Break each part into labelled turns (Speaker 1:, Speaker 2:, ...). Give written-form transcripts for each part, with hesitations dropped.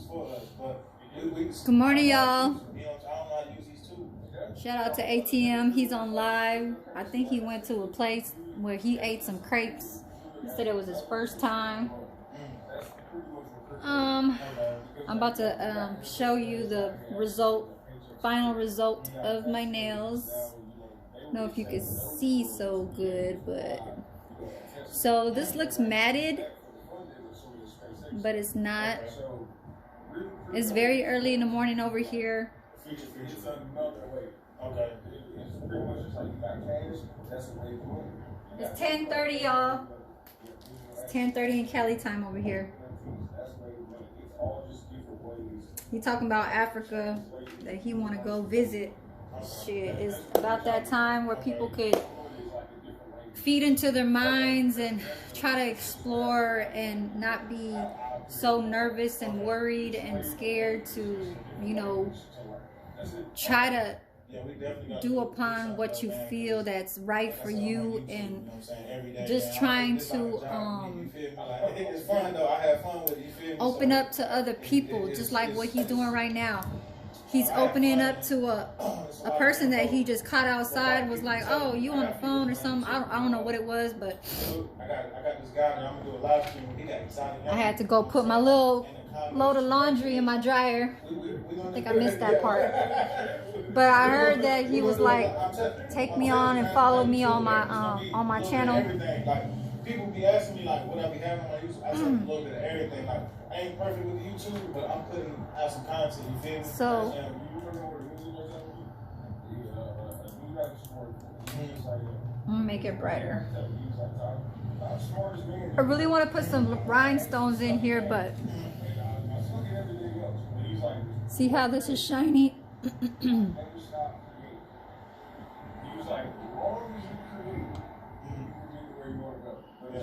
Speaker 1: Good morning, y'all. Shout out to ATM. He's on live. I think he went to a place where he ate some crepes. He said it was his first time. I'm about to show you the final result of my nails. I don't know if you can see so good, but so this looks matted, but it's not. It's very early in the morning over here. It's 10:30, y'all. It's 10:30 in Cali time over here. He talking about Africa, that he want to go visit. Shit, it's about that time where people could feed into their minds and try to explore and not be so nervous and worried and scared to, you know, try to do upon what you feel that's right for you, and just trying to open up to other people, just like what he's doing right now. He's opening up to a person that he just caught outside, was like, oh, you on the phone or something. I don't know what it was, but I had to go put my little load of laundry in my dryer. I think I missed that part. But I heard that he was like, take me on and follow me on my channel.
Speaker 2: People be asking me like what I be having on my YouTube. I take a little bit of everything. Like I ain't perfect with YouTube, but I'm putting out some content. You feel me?
Speaker 1: So I'm gonna make it brighter. I really want to put some rhinestones in here, but see how this is shiny?
Speaker 2: As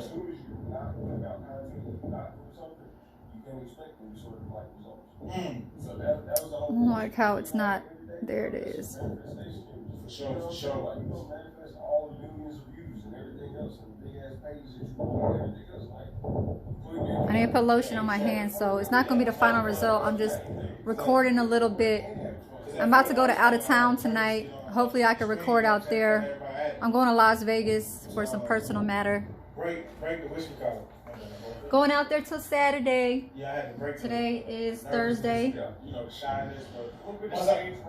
Speaker 2: soon as you not put out content, not do something, you can expect them sort of like results. So that was the whole
Speaker 1: like how it's not. There it is.
Speaker 2: For sure. Like, you know, manifest all the millions of views and everything else, and big ass pages that you do and everything else. Like,
Speaker 1: I need to put lotion on my hands, so it's not gonna be the final result. I'm just recording a little bit. I'm about to go to out of town tonight. Hopefully I can record out there. I'm going to Las Vegas for some personal matter.
Speaker 2: Break the whiskey collar.
Speaker 1: Going out there till Saturday.
Speaker 2: Yeah, I had to break.
Speaker 1: Today is Thursday.
Speaker 2: You know, the shyness, but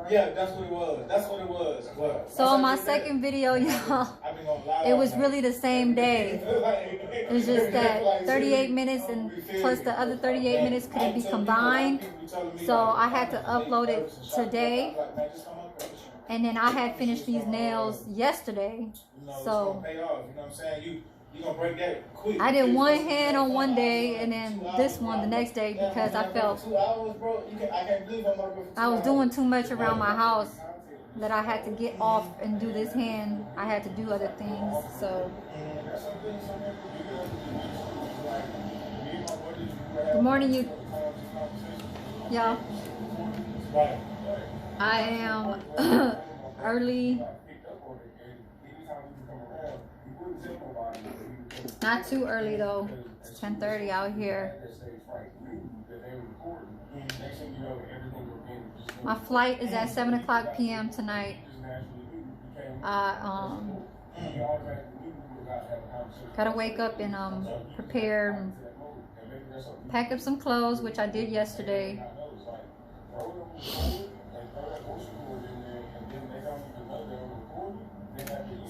Speaker 2: yeah, that's what it was. That's what it was.
Speaker 1: So on my second video, y'all, it was really the same day. It was just that 38 minutes and plus the other 38 minutes couldn't be combined. So I had to upload it today. And then I had finished these nails yesterday. So I did one hand on one day and then this one the next day, because I felt I was doing too much around my house that I had to get off and do this hand. I had to do other things. So good morning, y'all. I am early. Not too early though. It's 10:30 out here. My flight is at 7 o'clock p.m. tonight. Gotta wake up and prepare and pack up some clothes, which I did yesterday.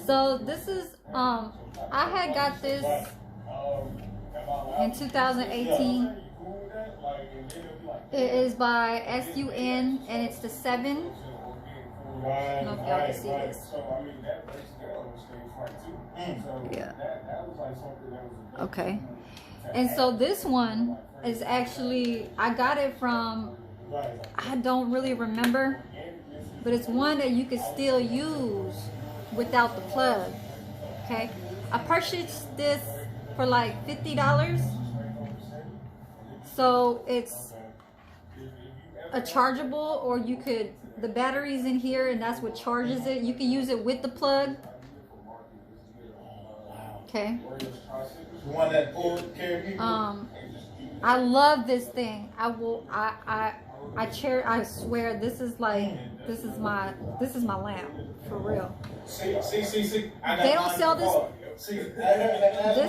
Speaker 1: So this is I had got this in 2018. It is by SUN and it's the 7. I don't know if y'all can see this. Yeah. Okay. And so this one is actually, I got it from, I don't really remember, but it's one that you can still use without the plug. Okay, I purchased this for like $50. So it's a chargeable, or you could, the battery's in here and that's what charges it. You can use it with the plug. Okay. I love this thing. I swear this is my lamp for real.
Speaker 3: See.
Speaker 1: They don't sell this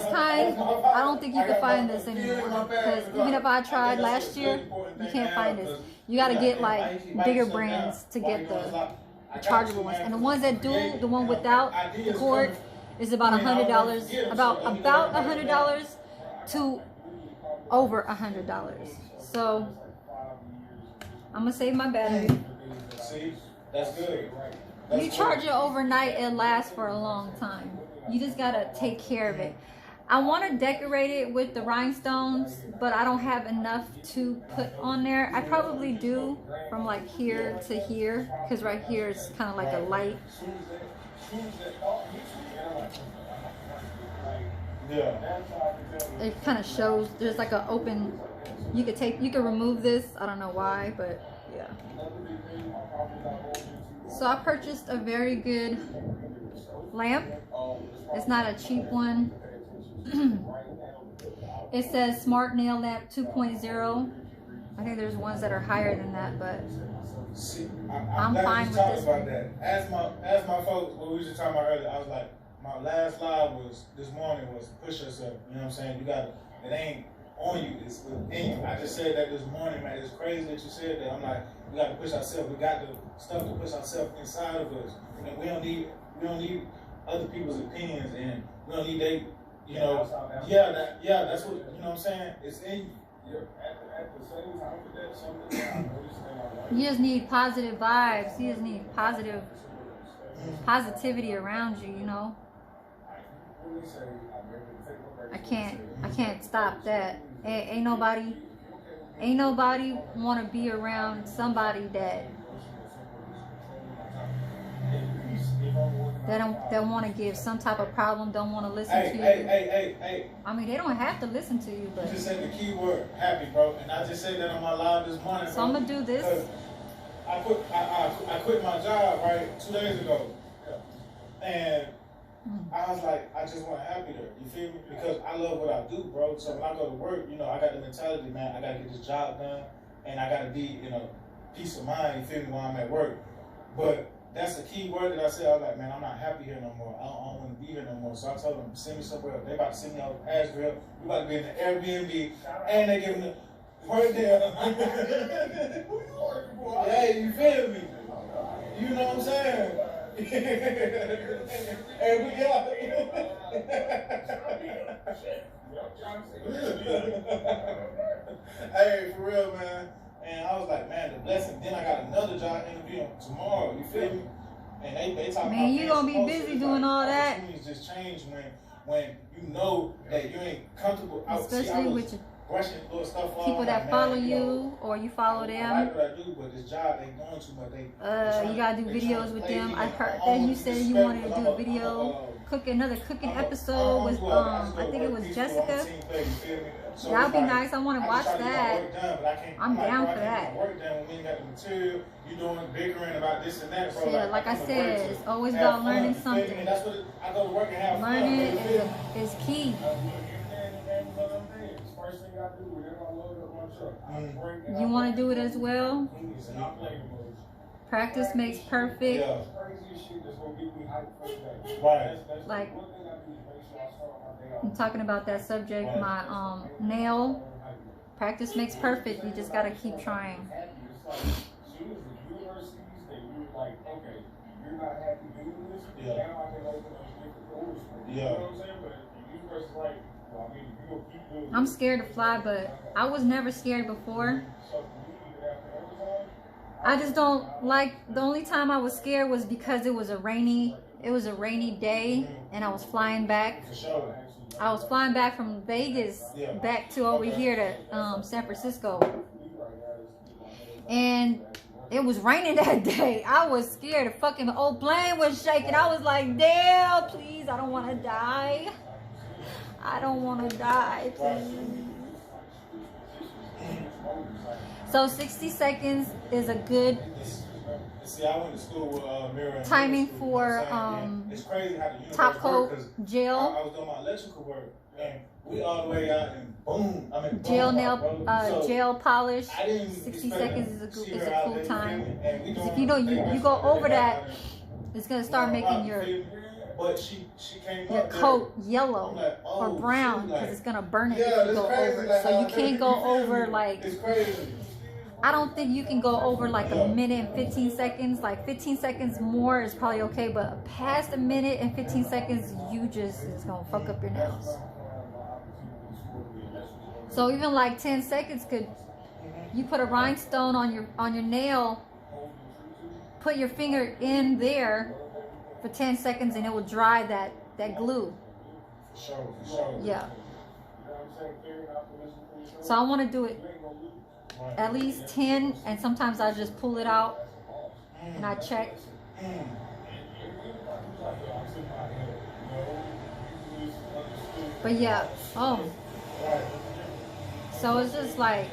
Speaker 1: kind. I don't think you can find this anymore. Because even if I tried last year, you can't find this. You got to get like bigger brands to get the chargeable ones. And the ones that do, the one without the cord, is about $100. About $100 to over $100. So I'm gonna save my battery.
Speaker 3: See, that's good.
Speaker 1: You charge it overnight, it lasts for a long time. You just gotta take care of it. I want to decorate it with the rhinestones, but I don't have enough to put on there. I probably do from like here to here, because right here is kind of like a light.
Speaker 3: Yeah.
Speaker 1: It kind of shows there's like an open. You can remove this. I don't know why, but yeah. So I purchased a very good lamp. It's not a cheap one. It says Smart Nail Lamp 2.0. I think there's ones that are higher than that, but
Speaker 3: See,
Speaker 1: I'm fine with this
Speaker 3: about
Speaker 1: one.
Speaker 3: that. As my folks, what we were just talking about earlier, I was like, my last live was this morning was push yourself. You know what I'm saying? You got it ain't on you, it's within you. I just said that this morning, man. It's crazy that you said that. I'm like, we got to push ourselves. We got the stuff to push ourselves inside of us. And we don't need other people's opinions, and we don't need they. You know, that's what, you know what I'm saying? It's in you.
Speaker 2: At the same time with that, something that I noticed and I like.
Speaker 1: You just need positive vibes. You just need positivity around you, you know. I can't stop that. Ain't nobody want to be around somebody that don't want to give some type of problem, don't want to listen to you.
Speaker 3: Hey.
Speaker 1: I mean, they don't have to listen to you, but
Speaker 3: You just said the key word, happy, bro. And I just said that on my live this morning,
Speaker 1: so
Speaker 3: bro.
Speaker 1: I'm gonna do this.
Speaker 3: I quit my job, right, 2 days ago. And I was like, I just want happy there. You feel me? Because I love what I do, bro. So when I go to work, you know, I got the mentality, man, I gotta get this job done, and I gotta be, you know, peace of mind, you feel me, while I'm at work. But that's the key word that I said. I was like, man, I'm not happy here no more. I don't want to be here no more. So I told them, send me somewhere else. They about to send me out to Asheville. We about to be in the Airbnb, and they giving the right there. Who you working for? Hey, you feel me? You know what I'm saying? And we Hey, for real, man. And I was like, man, the blessing. Then I got another job interview tomorrow. You feel me? And they talk
Speaker 1: Man, you gonna be busy doing all that.
Speaker 3: Opportunities just change when you know that you ain't comfortable.
Speaker 1: Especially with
Speaker 3: brushing little stuff off.
Speaker 1: people that
Speaker 3: like,
Speaker 1: follow
Speaker 3: man,
Speaker 1: you or you follow
Speaker 3: I
Speaker 1: them.
Speaker 3: like what I do, but this job ain't doing too much.
Speaker 1: You gotta do videos with them. I heard that you said you wanted to do a video, another cooking episode with I think it was Jessica. That'd be nice. I want to watch that. I'm down for that.
Speaker 3: Work done when we ain't got the material. You doing bickering about this and that, bro.
Speaker 1: Yeah, like I said, it's always about learning something.
Speaker 3: That's what I go to work and have fun.
Speaker 1: Learning is key.
Speaker 2: First thing I do whenever I load up my truck, I break it.
Speaker 1: You want to do it as well? Practice makes perfect.
Speaker 3: Yeah.
Speaker 2: Crazy shit that's gonna get me hyped for the day.
Speaker 3: Right.
Speaker 2: That's
Speaker 1: Like,
Speaker 2: one thing I do is make sure I start my day off.
Speaker 1: I'm talking about that subject. My nail. Practice makes perfect. You just gotta keep trying.
Speaker 2: It's like, soon as the universities, they do like, okay, you're not happy doing this,
Speaker 3: Yeah.
Speaker 2: now I can open up different doors for you.
Speaker 3: Yeah.
Speaker 2: You know what I'm saying? But the university's like, well, I mean, you gonna keep doing
Speaker 1: I'm
Speaker 2: this.
Speaker 1: scared to fly, but I was never scared before.
Speaker 2: So, you even after everything,
Speaker 1: I just don't like, the only time I was scared was because it was a rainy day and I was flying back.
Speaker 3: For sure.
Speaker 1: I was flying back from Vegas back to over here to San Francisco. And it was raining that day. I was scared. The fucking old plane was shaking. I was like, damn, please, I don't want to die. I don't want to die, please. So 60 seconds is a good
Speaker 3: See, I went to school with Mira.
Speaker 1: timing for
Speaker 3: it's crazy how the
Speaker 1: top
Speaker 3: universe
Speaker 1: coat
Speaker 3: works, 'cause
Speaker 1: gel.
Speaker 3: I was doing my electrical work, and we all the way out and boom, I mean,
Speaker 1: Gel
Speaker 3: boom,
Speaker 1: nail,
Speaker 3: bro. So,
Speaker 1: gel polish.
Speaker 3: I didn't
Speaker 1: 60
Speaker 3: expect
Speaker 1: seconds
Speaker 3: to
Speaker 1: is
Speaker 3: see
Speaker 1: a
Speaker 3: her out
Speaker 1: cool
Speaker 3: there,
Speaker 1: time.
Speaker 3: and we
Speaker 1: Because if
Speaker 3: doing
Speaker 1: you know
Speaker 3: the
Speaker 1: you go over that,
Speaker 3: thing.
Speaker 1: it's gonna start making your
Speaker 3: But she came
Speaker 1: your
Speaker 3: up there.
Speaker 1: coat
Speaker 3: I'm
Speaker 1: yellow
Speaker 3: like, oh,
Speaker 1: or brown because
Speaker 3: like,
Speaker 1: it's gonna burn it
Speaker 3: yeah,
Speaker 1: if you
Speaker 3: that's
Speaker 1: go
Speaker 3: crazy.
Speaker 1: over.
Speaker 3: Like,
Speaker 1: So you
Speaker 3: how
Speaker 1: can't
Speaker 3: crazy,
Speaker 1: go
Speaker 3: you feel
Speaker 1: over
Speaker 3: me?
Speaker 1: like.
Speaker 3: It's crazy.
Speaker 1: I don't think you can go over like a minute and 15 seconds. Like 15 seconds more is probably okay, but past a minute and 15 seconds, it's gonna fuck up your nails. So even like 10 seconds you put a rhinestone on your nail, put your finger in there for 10 seconds and it will dry that glue. Yeah. So I want to do it at least 10, and sometimes I just pull it out and I check. But yeah, so it's just like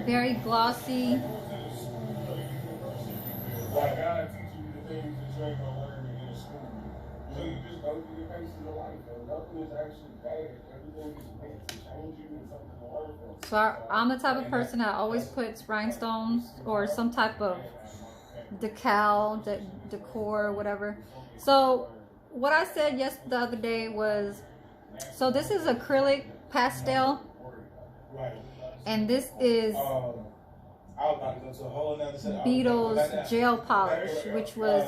Speaker 1: very glossy.
Speaker 2: Like God teaching you the things that you ain't gonna learn in school. So you just go through the paces of life, and nothing is actually bad. Everything is meant to change you and something to learn from.
Speaker 1: So I'm the type of person that always puts rhinestones or some type of decal, decor, whatever. So what I said the other day was, so this is acrylic pastel, and this is Beetle's gel polish, which was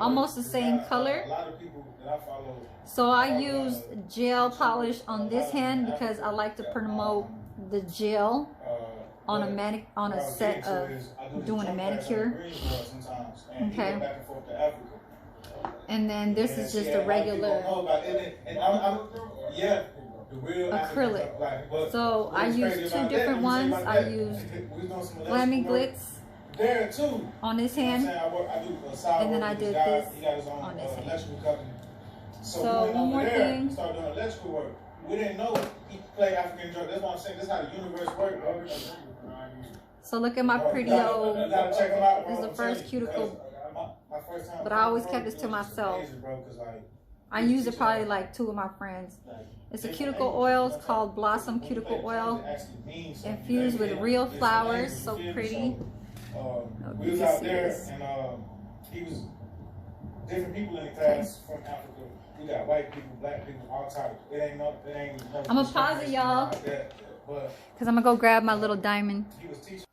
Speaker 1: almost the same color. So I used gel polish on this hand because I like to promote the gel on a set of doing a manicure. Okay. And then this is just a regular acrylic. So I used two different ones. I used Glammy Glitz on this hand, and then I did this on this hand. So one more thing.
Speaker 3: Start doing electrical work. We didn't know he played African drum. That's what I'm saying. That's how the universe works, bro.
Speaker 1: So look at my pretty old.
Speaker 3: You gotta check them out, bro.
Speaker 1: This is the first cuticle,
Speaker 3: My first time,
Speaker 1: but I always kept this to myself. I use it probably like 2 of my friends. It's a cuticle oil. It's called Blossom Cuticle Oil, infused with real flowers. So pretty.
Speaker 3: We was out there, and he was different people in the class from Africa. We got white people, black people, all types. It ain't no.
Speaker 1: I'm gonna pause it, y'all, because I'm gonna go grab my little diamond.
Speaker 3: He was teaching.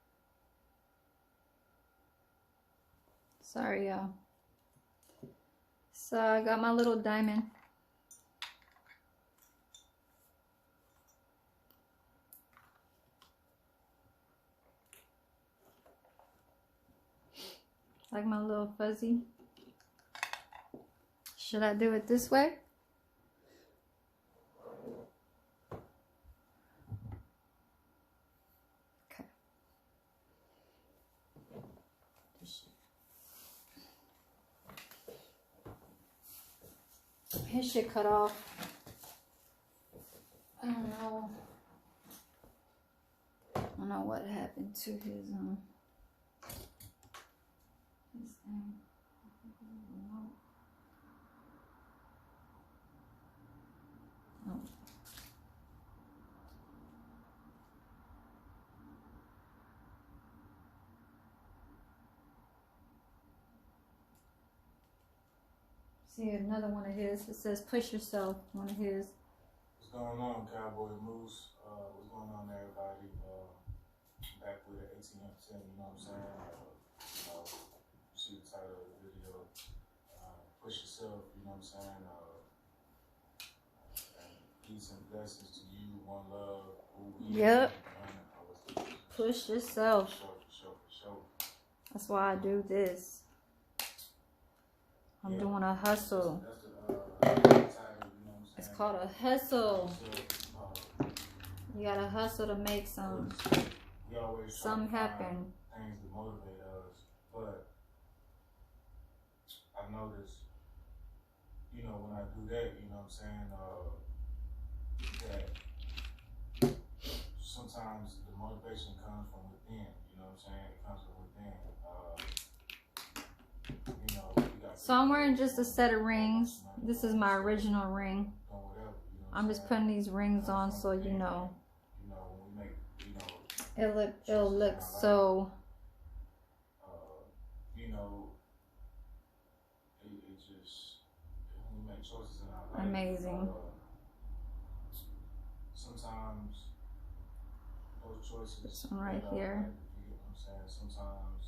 Speaker 1: Sorry, y'all. So I got my little diamond. Like my little fuzzy. Should I do it this way? Okay. His shit cut off. I don't know what happened to his thing. Oh. See another one of his. It says "Push Yourself." One of his.
Speaker 3: What's going on, Cowboy Moose? What's going on, everybody? Back with the 1810, you know what I'm saying? See the title of the video. Push yourself, you know what I'm saying? Peace and blessings to you, one love.
Speaker 1: Yep. Push yourself.
Speaker 3: For sure.
Speaker 1: That's why I do this. I'm doing a hustle.
Speaker 3: That's the title, you know what I'm saying?
Speaker 1: It's called a hustle. You gotta hustle to make some happen.
Speaker 3: Things to motivate us, but I noticed, you know, when I do that, you know what I'm saying, that sometimes the motivation comes from within, you know what I'm saying? It comes from within. You know, you got
Speaker 1: So I'm wearing just a set of rings. This is my original ring. I'm just putting these rings on so you know. It'll look so. Amazing.
Speaker 3: Sometimes those choices.
Speaker 1: This one right here.
Speaker 3: You know what I'm saying? Sometimes,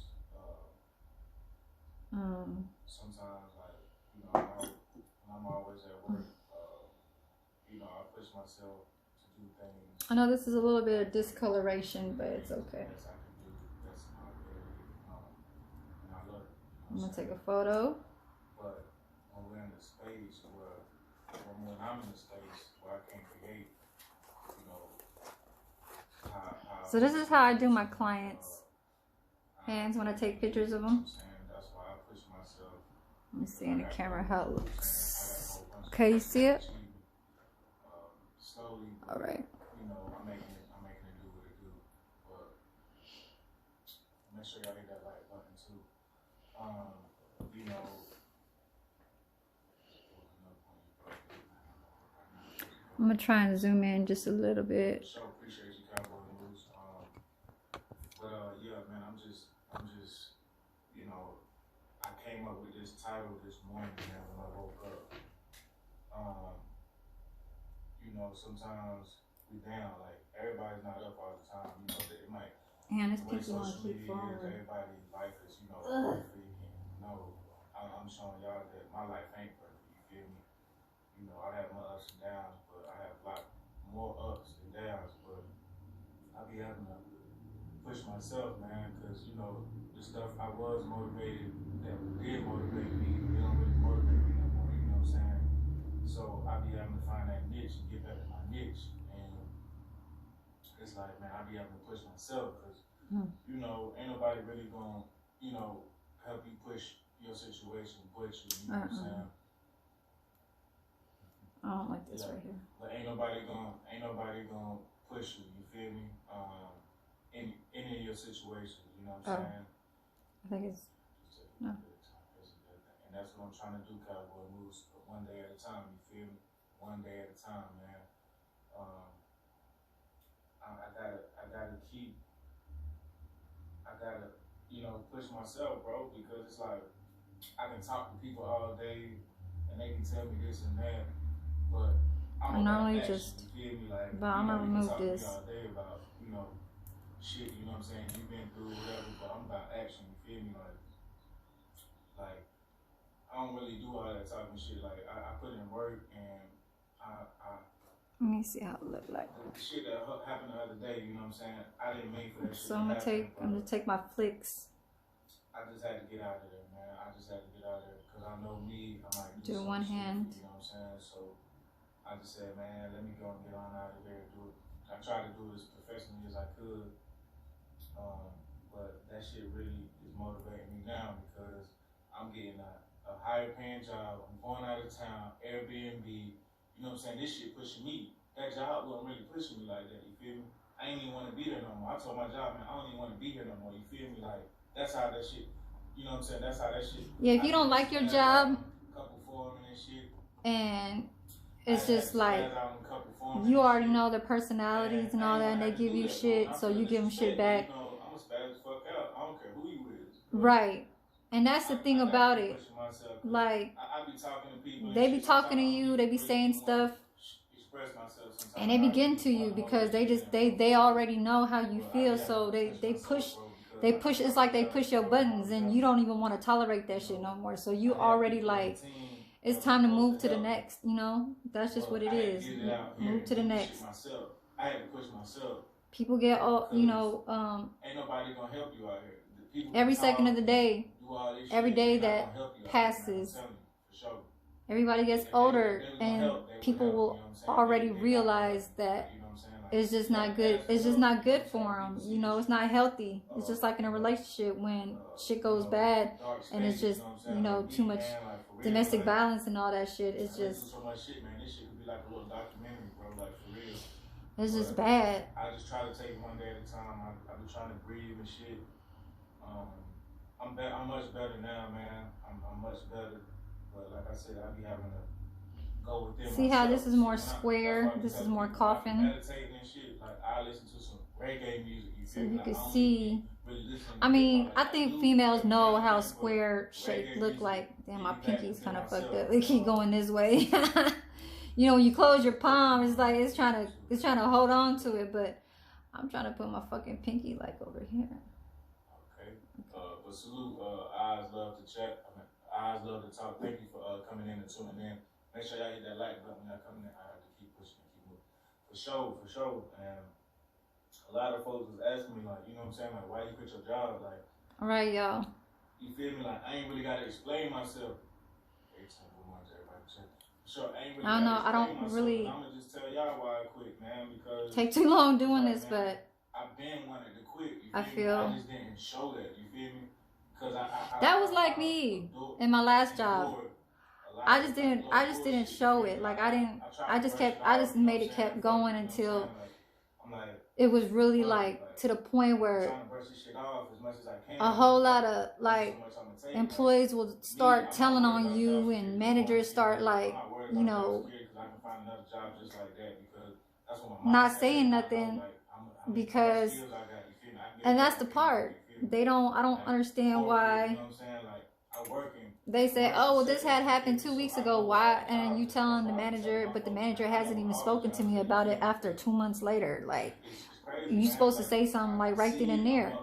Speaker 3: sometimes like when I'm always at work, I push myself to do things.
Speaker 1: I know this is a little bit of discoloration, but it's okay. I'm gonna take a photo.
Speaker 3: But when we're in the space where, when I'm in the space where I can create,
Speaker 1: So this is how I do my clients' hands when I take pictures of them.
Speaker 3: That's why I push myself.
Speaker 1: Let me see in the camera how it looks. Okay, you see it?
Speaker 3: Slowly.
Speaker 1: All right.
Speaker 3: I'm making it do what it do. But make sure y'all hit that like button too.
Speaker 1: I'm gonna try and zoom in just a little bit.
Speaker 3: So appreciate you, Cowboy News. But yeah, man, I'm just, I came up with this title this morning, man, when I woke up. Sometimes we down, like everybody's not up all the time. It might.
Speaker 1: And it's
Speaker 3: The way
Speaker 1: people want to
Speaker 3: social
Speaker 1: keep
Speaker 3: media is,
Speaker 1: forward.
Speaker 3: everybody's life is, perfect. No, I'm showing y'all that my life ain't perfect. You feel me? I have my ups and downs, but I have a lot more ups and downs. But I be having to push myself, man, because the stuff I was motivated that did motivate me, they don't really motivate me no more. You know what I'm saying? So I be having to find that niche and get back to my niche, and it's like, man, I be having to push myself because ain't nobody really gonna help you push your situation but you. You know what I'm saying?
Speaker 1: I don't like this right here.
Speaker 3: But ain't nobody gonna push you. You feel me? In any of your situations, you know what I'm saying?
Speaker 1: I think it's no.
Speaker 3: And that's what I'm trying to do, Cowboy Moves, one day at a time. You feel me? One day at a time, man. I gotta push myself, bro, because it's like I can talk to people all day and they can tell me this and that, but I'm
Speaker 1: normally
Speaker 3: action,
Speaker 1: just.
Speaker 3: you feel me? Like,
Speaker 1: but I'm gonna remove this.
Speaker 3: all day about shit, you know what I'm saying? You've been through whatever, but I'm about action. You feel me? Like I don't really do all that talking shit. Like I put in work and
Speaker 1: Let me see how it look like.
Speaker 3: the shit that happened the other day, you know what I'm saying? I didn't make for that shit.
Speaker 1: So I'm gonna take my flicks.
Speaker 3: I just had to get out of there, man. I just had to get out of there because I know me. I might
Speaker 1: Do one hand.
Speaker 3: You know what I'm saying? So I just said, man, let me go and get on out of there and do it. I tried to do it as professionally as I could, but that shit really is motivating me now because I'm getting a higher paying job. I'm going out of town, Airbnb. You know what I'm saying? This shit pushing me. That job wasn't really pushing me like that. You feel me? I ain't even want to be there no more. I told my job, man, I don't even want to be here no more. You feel me? Like that's how that shit. You know what I'm saying? That's how that shit.
Speaker 1: Yeah, if you don't like your job,
Speaker 3: couple foremen and shit,
Speaker 1: and it's just like you already know their personalities and all that, and they give you shit, so you give them shit back.
Speaker 3: I'm a spaz as fuck out. I don't care who you is.
Speaker 1: Right. And that's the thing about it. Like,
Speaker 3: I be talking to people.
Speaker 1: they be talking to you, they be saying stuff, and they be getting to you because they already know how you feel, so they push. It's like they push your buttons, and you don't even want to tolerate that shit no more. So you already like, it's time to move to the next. That's just what it is. Move to the next.
Speaker 3: I had to push myself.
Speaker 1: People get ain't
Speaker 3: nobody gonna help you out here.
Speaker 1: Every second of the day, every day that passes, everybody gets older, and people will already realize that it's just not good. It's just not good for them. It's not healthy. It's just like in a relationship when shit goes bad and it's just, too much domestic violence and all that shit. It's just, it's just bad.
Speaker 3: I just try to take one day at a time. I be trying to breathe and shit. I'm much better now, man. I'm much better. But like I said, I be having to go within
Speaker 1: See how
Speaker 3: myself.
Speaker 1: this is more
Speaker 3: When
Speaker 1: square, this is more coffin.
Speaker 3: Meditating and shit, like I listen to some reggae music. You
Speaker 1: So
Speaker 3: feel me?
Speaker 1: you
Speaker 3: Like,
Speaker 1: can
Speaker 3: I don't
Speaker 1: see.
Speaker 3: really listen
Speaker 1: I
Speaker 3: to
Speaker 1: mean,
Speaker 3: hip-hop
Speaker 1: I
Speaker 3: like
Speaker 1: think
Speaker 3: do,
Speaker 1: females know
Speaker 3: but
Speaker 1: how
Speaker 3: reggae
Speaker 1: square shape look
Speaker 3: music
Speaker 1: like. Damn, my
Speaker 3: get me back
Speaker 1: pinky's
Speaker 3: into
Speaker 1: kind of fucked
Speaker 3: myself.
Speaker 1: up. It keep going this way. You know, when you close your palm, it's like it's trying to hold on to it, but I'm trying to put my fucking pinky like over here.
Speaker 3: Okay. But salute, eyes love to chat. I mean, eyes love to talk. Thank you for coming in and tuning in. Make sure y'all hit that like button when y'all coming in. I have to keep pushing and keep moving. For sure. And a lot of folks was asking me, like, you know what I'm saying? Like, why you quit your job? Like,
Speaker 1: All right, y'all.
Speaker 3: you feel me? Like, I ain't really got to explain myself. Every time we want everybody to check. Sure, I ain't really
Speaker 1: I don't know.
Speaker 3: gotta
Speaker 1: I don't
Speaker 3: explain myself,
Speaker 1: really
Speaker 3: but I'm going to just tell y'all why I quit, man, because
Speaker 1: take too long doing
Speaker 3: like,
Speaker 1: this,
Speaker 3: man,
Speaker 1: but
Speaker 3: I've been wanting to quit. You
Speaker 1: I
Speaker 3: feel me?
Speaker 1: feel
Speaker 3: I just didn't show that. You feel me? Because
Speaker 1: that was like me in my last job. I just didn't show it. Like I just made it kept going until it was really like to the point where a whole lot of like employees will start telling on you and managers start like, you know, not saying nothing because, and that's the part. I don't understand why they say, oh, well, this had happened 2 weeks ago. Why? And you telling the manager, but the manager hasn't even spoken to me about it after 2 months later. Like, you supposed to say something like right then and there,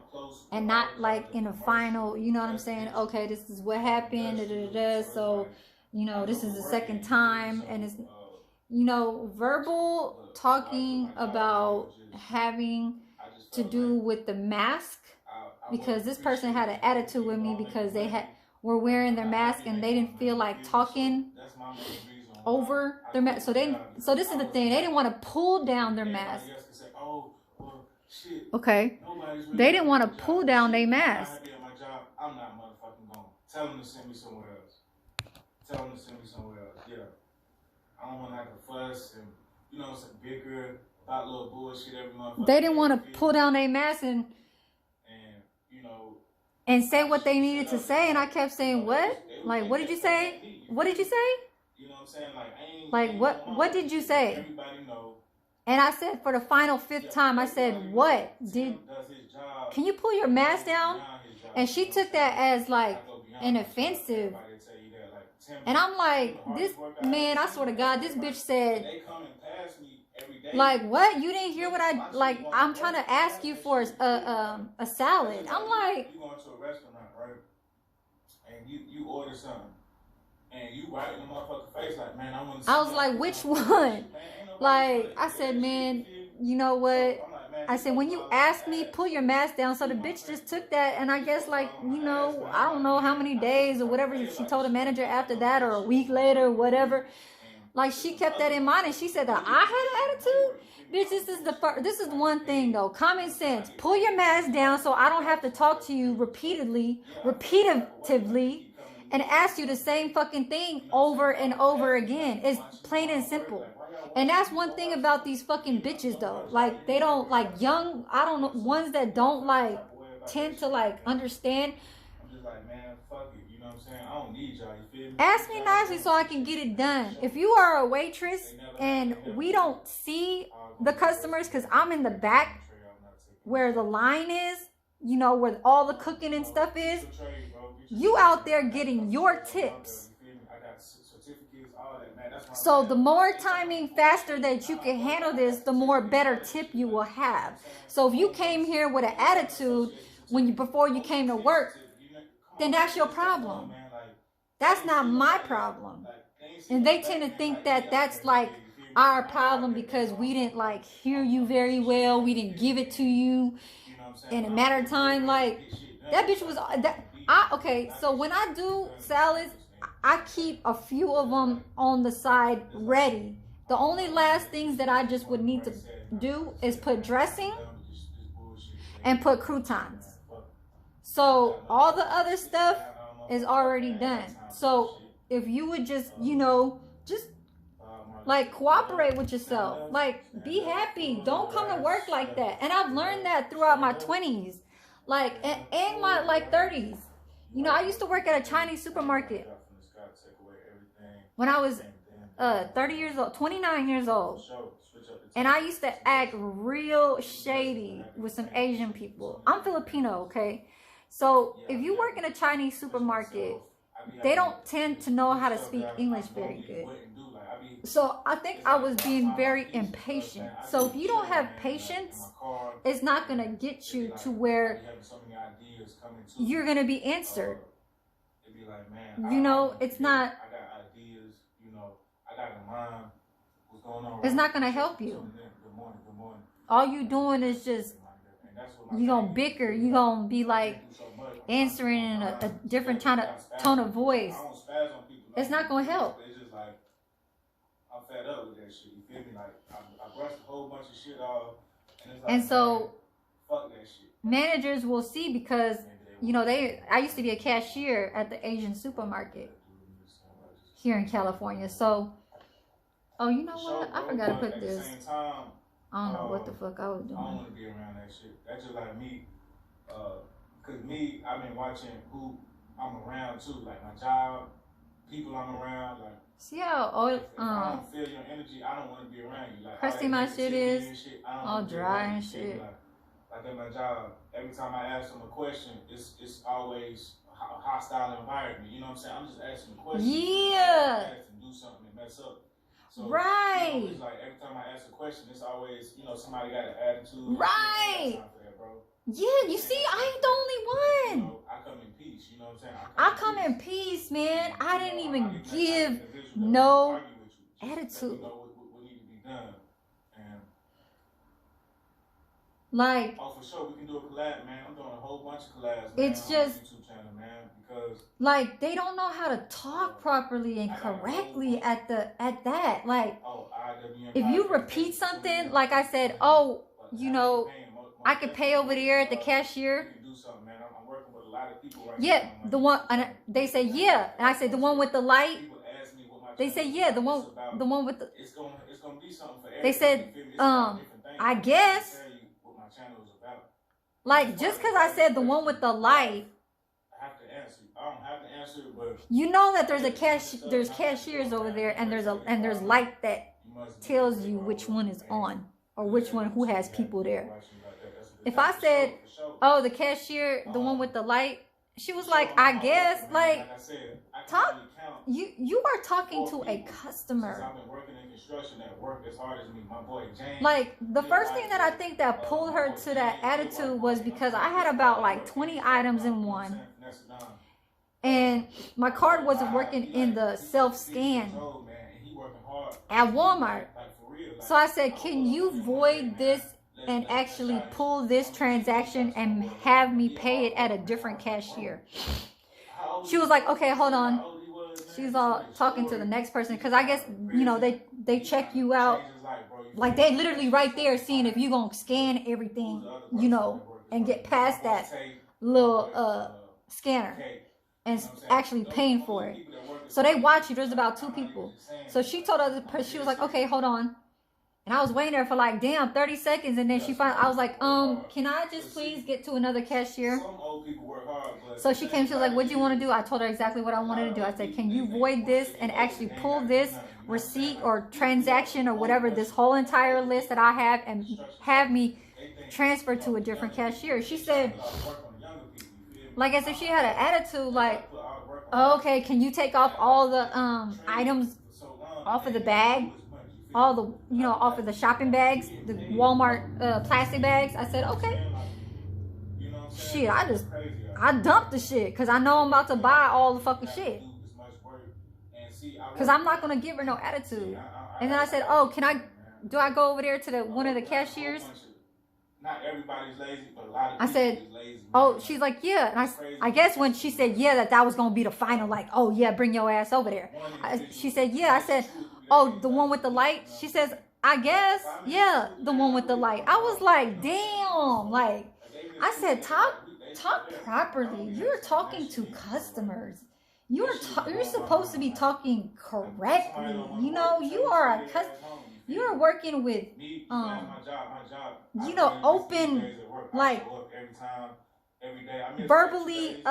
Speaker 1: and not like in a final. You know what I'm saying? Okay, this is what happened. Da, da, da, da. So, you know, this is the second time, and it's, you know, verbal talking about having to do with the mask, because this person had an attitude with me because they were wearing their mask and they didn't feel like talking over their mask. So this is the thing, they didn't want to pull down their mask. Okay, they didn't want to pull down their mask.
Speaker 3: I'm not motherfucking going. Tell them to send me somewhere else. Yeah. I don't want to have to fuss and, you know, some bicker about little bullshit every month.
Speaker 1: They didn't want to pull down their mask and
Speaker 3: you know,
Speaker 1: and say what they needed to say, and I kept saying, what? Like, what did you say? What did you say?
Speaker 3: You know what I'm saying?
Speaker 1: Like, what did you say? And I said for the final 5th time, I said, what did, can you pull your mask down? And she took that as like an offensive. And I'm like, this man, I swear to God, this bitch said, like, what? You didn't hear what I'm trying to ask you for a salad. I'm like,
Speaker 3: you going to a restaurant, right? And you order something. And you right in the motherfucking face like, man, I was
Speaker 1: like, which one? Like, I said, man, you know what? I said, when you asked me, pull your mask down. So the bitch just took that, and I guess, like, you know, I don't know how many days or whatever she told the manager after that, or a week later or whatever. Like, she kept that in mind, and she said that I had an attitude. Bitch, this is one thing though. Common sense. Pull your mask down so I don't have to talk to you repetitively, and ask you the same fucking thing over and over again. It's plain and simple. And that's one thing about these fucking bitches though. Like, they don't, like, young, I don't know, ones that don't like tend to like understand.
Speaker 3: I'm just like, man, fuck it. You know what I'm saying? I don't need y'all. You feel me?
Speaker 1: Ask me nicely so I can get it done. If you are a waitress and we don't see the customers, because I'm in the back where the line is, you know, where all the cooking and stuff is, you out there getting your tips. So the more timing faster that you can handle this, the more better tip you will have. So if you came here with an attitude before you came to work, then that's your problem. That's not my problem. And they tend to think that that's like our problem because we didn't like hear you very well. We didn't give it to you in a matter of time. Like, that bitch was okay. So when I do salads, I keep a few of them on the side ready. The only last things that I just would need to do is put dressing and put croutons. So all the other stuff is already done. So if you would just, you know, just like cooperate with yourself, like be happy. Don't come to work like that. And I've learned that throughout my 20s, like, and my like 30s. You know, I used to work at a Chinese supermarket when I was 30 years old, 29 years old. And I used to act real shady with some Asian people. I'm Filipino, okay? So if you work in a Chinese supermarket, they don't tend to know how to speak English very good. So I think I was being very impatient. So if you don't have patience, it's not going to get you to where you're going to be answered. You know, it's not, it's not going to help you. All you doing is just, you going to bicker. You going to be like answering in a different tone of voice. It's not going to help.
Speaker 3: I'm fed up with that shit. You feel me? Like I brushed a whole bunch of shit off,
Speaker 1: and so
Speaker 3: fuck that shit.
Speaker 1: Managers will see because you know I used to be a cashier at the Asian supermarket here in California. So, oh, you know what? I forgot to put this. I don't know what the fuck I was doing.
Speaker 3: I don't want to be around that shit. That's just like me. Cause me, I've been watching who I'm around too. Like my job, people I'm around, like.
Speaker 1: See how all
Speaker 3: if I don't feel your energy, I don't want to be around you. Like
Speaker 1: crusty my shit is, all dry and shit.
Speaker 3: Like at my job, every time I ask them a question, it's always a hostile environment. You know what I'm saying? I'm just asking a question.
Speaker 1: Yeah.
Speaker 3: To do something and mess up. So,
Speaker 1: right.
Speaker 3: You know, it's like every time I ask a question, it's always, you know, somebody got an attitude.
Speaker 1: Right. Yeah, you see, I ain't the only one.
Speaker 3: You know, I come in peace, you know what I'm saying?
Speaker 1: I come in peace, man. I didn't even give no attitude.
Speaker 3: What need to be done. And
Speaker 1: like,
Speaker 3: oh, for sure, we can do a collab, man. I'm doing a whole bunch of collabs, man.
Speaker 1: It's just,
Speaker 3: YouTube channel, man, because
Speaker 1: like, they don't know how to talk properly and correctly at that. Like, if you repeat something, like I said, oh, you know, I could pay over there at the cashier. Yeah, the one, and they say yeah, and I say the one with the light. They say yeah, the one with the.
Speaker 3: It's gonna be something for everybody.
Speaker 1: They said, I guess. Like just because I said the one with the light.
Speaker 3: I have to answer. I don't have to answer it, but
Speaker 1: you know that there's cashiers over there, and there's light that tells you which one is on or which one who has people there. If I said, oh, the cashier, the one with the light, she was like, I guess, like, talk. You are talking to a customer. Like, the first thing that I think that pulled her to that attitude was because I had about like 20 items in one. And my card wasn't working in the self-scan at Walmart. So I said, can you void this and actually pull this transaction and have me pay it at a different cashier? She was like, okay, hold on. She's all talking to the next person because I guess, you know, they check you out. Like they literally right there seeing if you gonna scan everything, you know, and get past that little scanner and actually paying for it. So they watch you. There's about 2 people. So she told other person, she was like, okay, hold on. And I was waiting there for like, damn, 30 seconds. And then she finally, I was like, can I just please get to another cashier? So she came, she was like, what do you want to do? I told her exactly what I wanted to do. I said, can you void this and actually pull this receipt or transaction or whatever, this whole entire list that I have and have me transfer to a different cashier? She said, like as if she had an attitude, like, oh, okay, can you take off all the items off of the bag? All the, you know, off of the shopping bags, the Walmart plastic bags. I said, okay. Shit, I dumped the shit because I know I'm about to buy all the fucking shit. Because I'm not going to give her no attitude. And then I said, oh, do I go over there to one of the cashiers?
Speaker 3: Not everybody's lazy, but a lot of
Speaker 1: I said, oh, she's like, yeah. And I guess when she said, yeah, that was going to be the final, like, oh, yeah, bring your ass over there. She said, yeah. I said, oh, the one with the light? She says, I guess, yeah, the one with the light. I was like, damn. Like, I said, talk properly. You're talking to customers. You're supposed to be talking correctly. You know, you are working with, you know, open, like, verbally